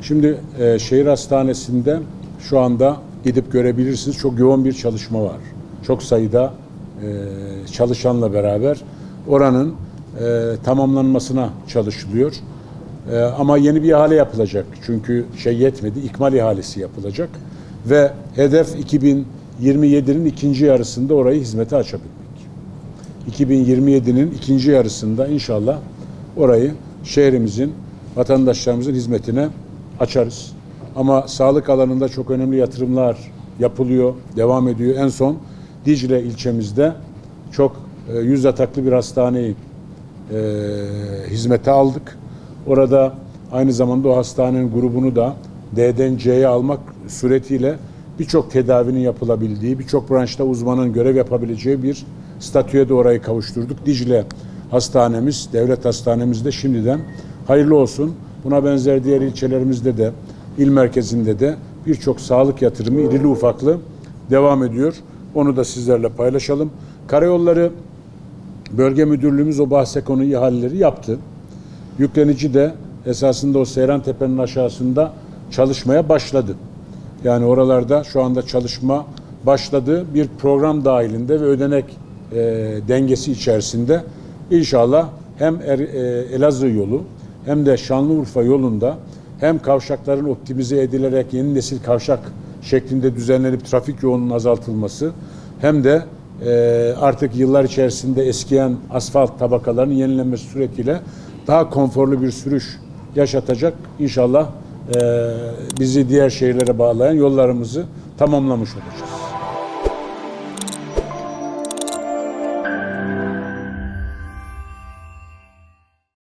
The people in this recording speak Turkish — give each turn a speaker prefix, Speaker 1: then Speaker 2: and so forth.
Speaker 1: Şimdi şehir hastanesinde şu anda gidip görebilirsiniz. Çok yoğun bir çalışma var. Çok sayıda çalışanla beraber oranın tamamlanmasına çalışılıyor. Ama yeni bir ihale yapılacak. Çünkü yetmedi. İkmal ihalesi yapılacak. Ve hedef 2027'nin ikinci yarısında orayı hizmete açabilmek. 2027'nin ikinci yarısında inşallah orayı şehrimizin, vatandaşlarımızın hizmetine açarız. Ama sağlık alanında çok önemli yatırımlar yapılıyor, devam ediyor. En son Dicle ilçemizde çok yüz yataklı bir hastaneyi hizmete aldık. Orada aynı zamanda o hastanenin grubunu da D'den C'ye almak suretiyle birçok tedavinin yapılabildiği, birçok branşta uzmanın görev yapabileceği bir statüye de orayı kavuşturduk. Dicle hastanemiz, devlet hastanemiz de şimdiden hayırlı olsun. Buna benzer diğer ilçelerimizde de, il merkezinde de birçok sağlık yatırımı irili ufaklı devam ediyor. Onu da sizlerle paylaşalım. Karayolları Bölge Müdürlüğümüz o bahse konu ihaleleri yaptı. Yüklenici de esasında o Seyrantepe'nin aşağısında çalışmaya başladı. Yani oralarda şu anda çalışma başladı. Bir program dahilinde ve ödenek dengesi içerisinde inşallah hem Elazığ yolu hem de Şanlıurfa yolunda hem kavşakların optimize edilerek yeni nesil kavşak şeklinde düzenlenip trafik yoğunluğunun azaltılması hem de artık yıllar içerisinde eskiyen asfalt tabakalarının yenilenmesi suretiyle daha konforlu bir sürüş yaşatacak. İnşallah bizi diğer şehirlere bağlayan yollarımızı tamamlamış olacağız.